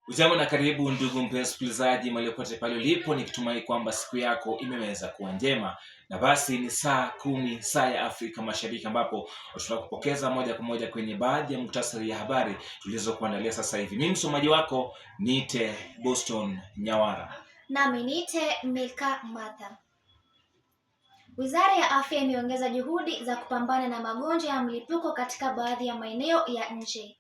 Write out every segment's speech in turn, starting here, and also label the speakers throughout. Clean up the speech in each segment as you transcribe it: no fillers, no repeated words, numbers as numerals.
Speaker 1: Ujambo na karibu ndugu mpenzi msikilizaji mahali popote pale ulipo, nikitumai kwamba siku yako imeweza kuwa njema. Na basi ni saa 10 saa ya Afrika Mashariki, ambapo tunakupokeza moja kwa moja kwenye baadhi ya muktasari ya habari tulizokuandalia sasa hivi. Mimi msomaji wako niite Boston Nyawara.
Speaker 2: Nami niite Milka Martha. Wizara ya Afya imeongeza juhudi za kupambana na magonjwa ya mlipuko katika baadhi ya maeneo ya nchi.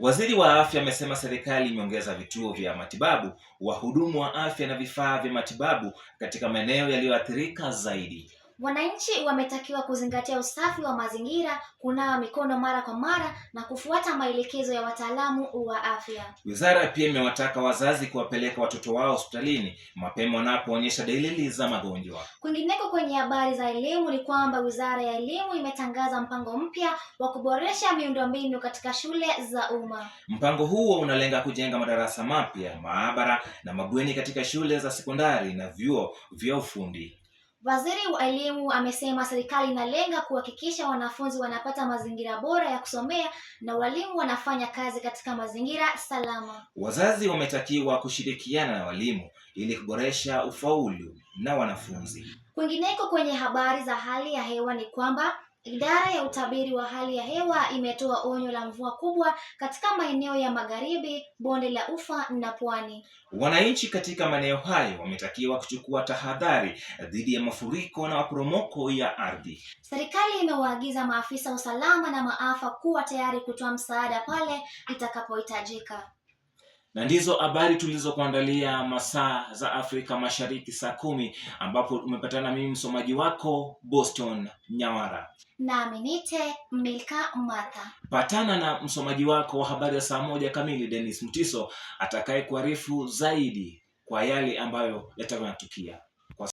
Speaker 1: Waziri wa Afya amesema serikali imeongeza vituo vya matibabu, wahudumu wa afya na vifaa vya matibabu katika maeneo yaliyoathirika zaidi.
Speaker 2: Wananchi wametakiwa kuzingatia usafi wa mazingira, kunawa mikono mara kwa mara na kufuata maelekezo ya wataalamu wa afya.
Speaker 1: Wizara pia imewataka wazazi kuwapeleka watoto wao hospitalini mapema wanapoonyesha dalili za magonjwa.
Speaker 2: Kwingineko kwenye habari za elimu ni kwamba Wizara ya Elimu imetangaza mpango mpya wa kuboresha miundombinu katika shule za umma.
Speaker 1: Mpango huo unalenga kujenga madarasa mapya, maabara na mabweni katika shule za sekondari na vyuo vya ufundi.
Speaker 2: Waziri wa Elimu amesema serikali inalenga kuhakikisha wanafunzi wanapata mazingira bora ya kusomea na walimu wanafanya kazi katika mazingira salama.
Speaker 1: Wazazi wametakiwa kushirikiana na walimu ili kuboresha ufaulu na wanafunzi.
Speaker 2: Kwingineko kwenye habari za hali ya hewa ni kwamba Idara ya utabiri wa hali ya hewa imetoa onyo la mvua kubwa katika maeneo ya magharibi, bonde la Ufa na pwani.
Speaker 1: Wananchi katika maeneo hayo wametakiwa kuchukua tahadhari dhidi ya mafuriko na maporomoko ya ardhi.
Speaker 2: Serikali imewaagiza maafisa usalama na maafa kuwa tayari kutoa msaada pale itakapohitajika.
Speaker 1: Na ndizo habari tulizokuandalia masaa za Afrika Mashariki saa 10, ambapo umepatana mimi msomaji wako Boston Nyawara.
Speaker 2: Nami niite Milka Martha.
Speaker 1: Patana na msomaji wako wa habari ya saa 1 kamili Dennis Mutiso atakaye kuarifu zaidi kwa yale ambayo yatakayotukia.